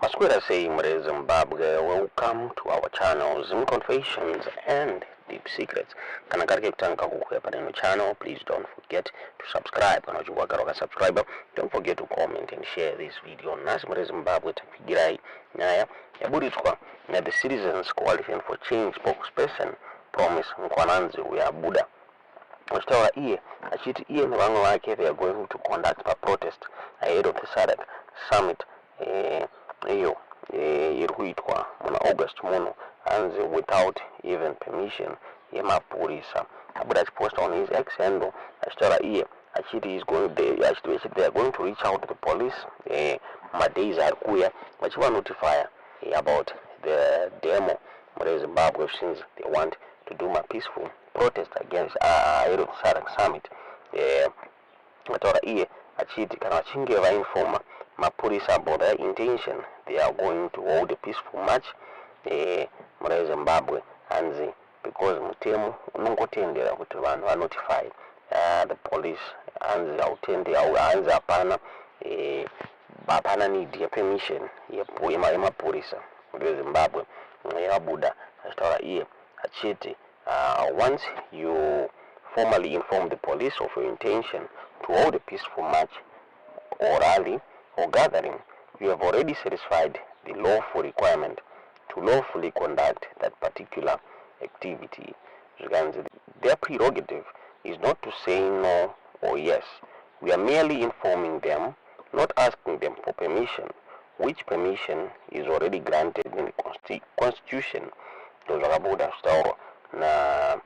Masquera saying Zimbabwe, welcome to our channel, Zim Confessions and Deep Secrets. Kana karike kutanga kukwepa neno channel, please don't forget to subscribe. Kana uchungwa karoka subscriber, don't forget to comment and share this video. Nasi Zimbabwe tapigirai nyaya yaburitwa na the Citizens Coalition for Change spokesperson Promise Hanzi uyabuda. Wachitaura iye achiti iye nevamwe vake they are going to conduct a protest ahead of the SADC summit iyo iri kuitwa muna August muno Hanzi without even permission yemapurisa. Abuda achiposta on his ex handle achitaura iye achiti is going they are going to reach out to the police madays ari kuya vachiva notify about the demo muri Zimbabwe since they want to do a peaceful protest against SADC summit. Vataura iye achiti kana vachinge vainforma mapurisa about their intention, they are going to hold a peaceful march muri Zimbabwe Hanzi, because mutemo unongotendera kuti vanhu vanotify the police. Hanzi Hanzi hapana need ya permission yemapurisa muri Zimbabwe yabuda. Achitaura iye achiti once you formally inform the police of your intention to hold a peaceful march or rally or gathering, you have already satisfied the lawful requirement to lawfully conduct that particular activity. Their prerogative is not to say no or yes. We are merely informing them, not asking them for permission, which permission is already granted in the Constitution. Na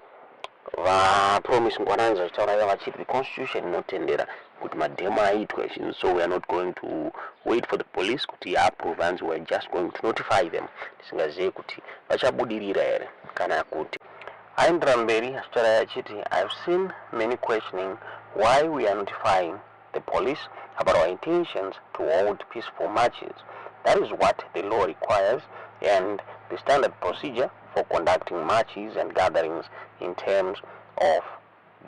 va promise ngwananza achitaura vachiti the constitution inotendera kuti mademo aitwe, so we are not going to wait for the police kuti approve, and we are just going to notify them. Tisingazive kuti vachabudirira here kana kuti aendera mberi achitaura achiti I've seen many questioning why we are notifying the police about our intentions to hold peaceful marches. That is what the law requires and the standard procedure for conducting marches and gatherings in terms of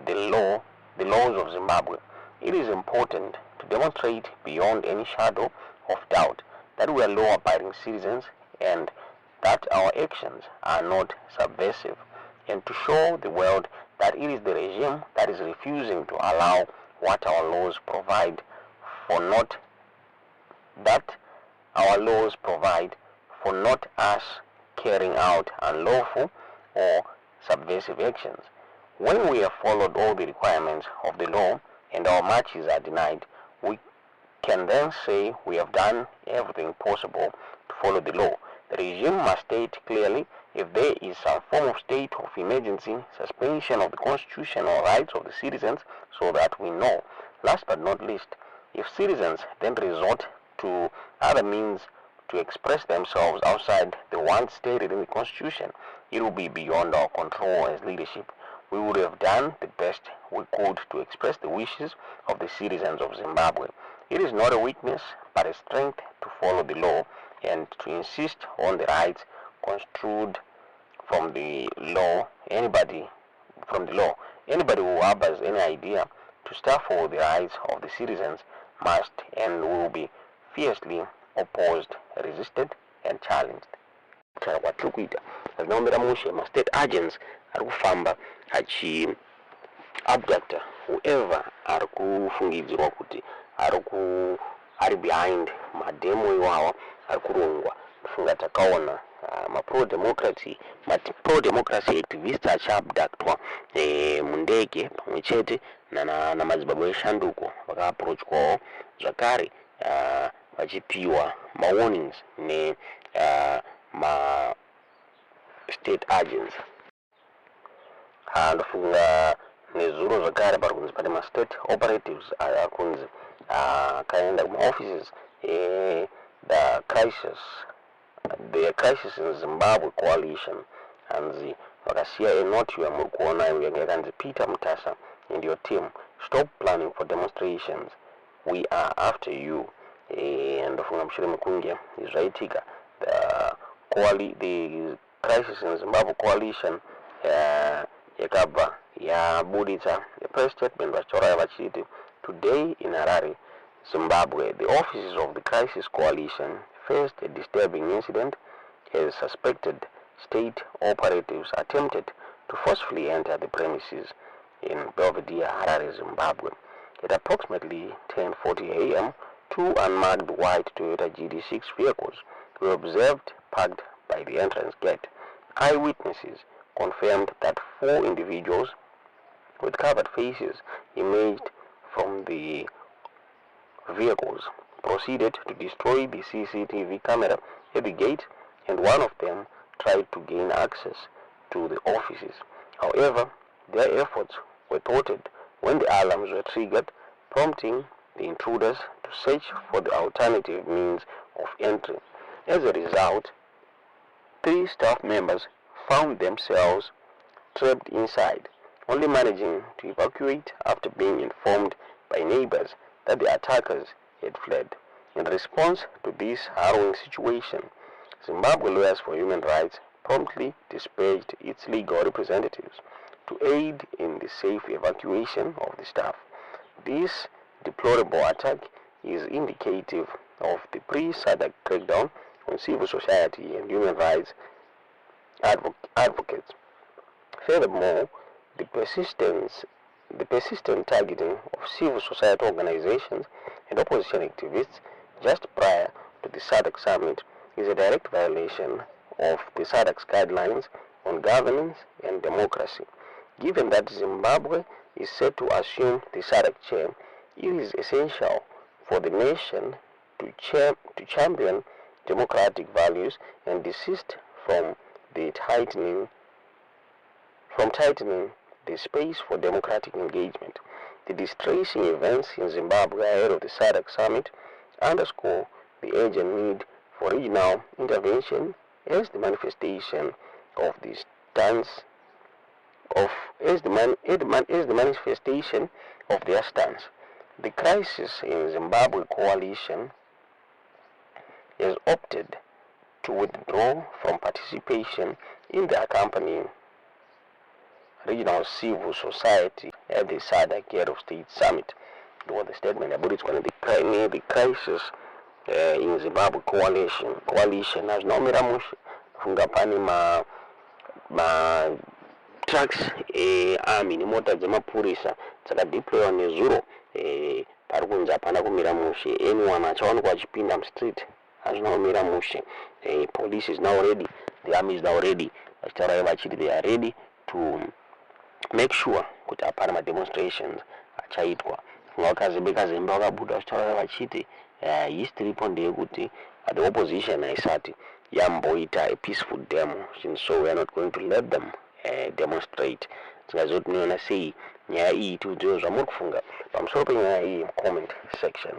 the laws of Zimbabwe. It is important to demonstrate beyond any shadow of doubt that we are law-abiding citizens and that our actions are not subversive, and to show the world that it is the regime that is refusing to allow what our laws provide for, not us carrying out unlawful or subversive actions. When we have followed all the requirements of the law and our marches are denied, we can then say we have done everything possible to follow the law. The regime must state clearly if there is some form of state of emergency, suspension of the constitutional rights of the citizens, so that we know. Last but not least, if citizens then resort to other means to express themselves outside the ones stated in the Constitution, it will be beyond our control as leadership. We would have done the best we could to express the wishes of the citizens of Zimbabwe. It is not a weakness, but a strength to follow the law and to insist on the rights construed from the law. Anybody who harbors any idea to stifle the rights of the citizens must and will be fiercely opposed, resisted and challenged. Kwatiri kuita zvinombera mushe ma-state agents ari kufamba achi abduct whoever ari kufungidzirwa kuti ari behind mademo iwawa ari kurongwa. Funga takaona pro-democracy activists achiabductwa mundege pamwe chete namazimbabwe eshanduko vakaapproachwawo zvakare vachipiwa ma-warnings ma-state agents. Ndofunga nezuro zvakare pari kunzi pane ma-state operatives akunzi akaenda kuma-offices the crisis in Zimbabwe coalition Hanzi vakasiya enoti yamuri kuona yakanzi Peter Mutasa and your team, stop planning for demonstrations, we are after you. Ndofunga mushure mekunge zvaitika the crisis in Zimbabwe coalition yakabva yabuditsa a press statement vachitaura vachiti today in Harare, Zimbabwe, the offices of the crisis coalition faced a disturbing incident as suspected state operatives attempted to forcefully enter the premises in Belvedere, Harare, Zimbabwe. At approximately 10:40 a.m., two unmarked white Toyota GD6 vehicles were observed parked by the entrance gate. Eyewitnesses confirmed that four individuals with covered faces emerged from the vehicles, proceeded to destroy the CCTV camera at the gate, and one of them tried to gain access to the offices. However, their efforts were thwarted when the alarms were triggered, prompting the intruders to search for the alternative means of entry. As a result, 3 staff members found themselves trapped inside, only managing to evacuate after being informed by neighbors that the attackers had fled. In response to this harrowing situation, Zimbabwe Lawyers for Human Rights promptly dispatched its legal representatives to aid in the safe evacuation of the staff. This deplorable attack is indicative of the pre-SADC crackdown on civil society and human rights advocates. Furthermore, the persistent targeting of civil society organizations and opposition activists just prior to the SADC summit is a direct violation of the SADC's guidelines on governance and democracy. Given that Zimbabwe is set to assume the SADC chair, it is essential for the nation to champion democratic values and desist from tightening the space for democratic engagement. The distressing events in Zimbabwe ahead of the SADC summit underscore the urgent need for regional intervention as the manifestation of the stance as the manifestation of their stance. The crisis in Zimbabwe coalition has opted to withdraw from participation in the accompanying regional civil society at the SADC Head of State Summit. It was the statement about it's going to be the crisis in Zimbabwe coalition has no miramush fungapani ma trucks army nemota dzemapurisa dzakadeploywa nezuro pari kunzi hapana kumira mushe. Anyone achaonekwa achipinda mstreet hazvina kumira mushe. Police is now ready, the army is now ready, vachitaura vachiti they are ready to make sure kuti hapana mademonstrations achaitwa. Vakazembeka zemba vakabuda vachitaura vachiti history ndeyekuti the opposition haisati yamboita a peaceful demo, so we are not going to let them demonstrate. Tikazoti noona sei nyaya iyi tiudziwe zvamuri kufunga pamusoro penyaya iyi comment section.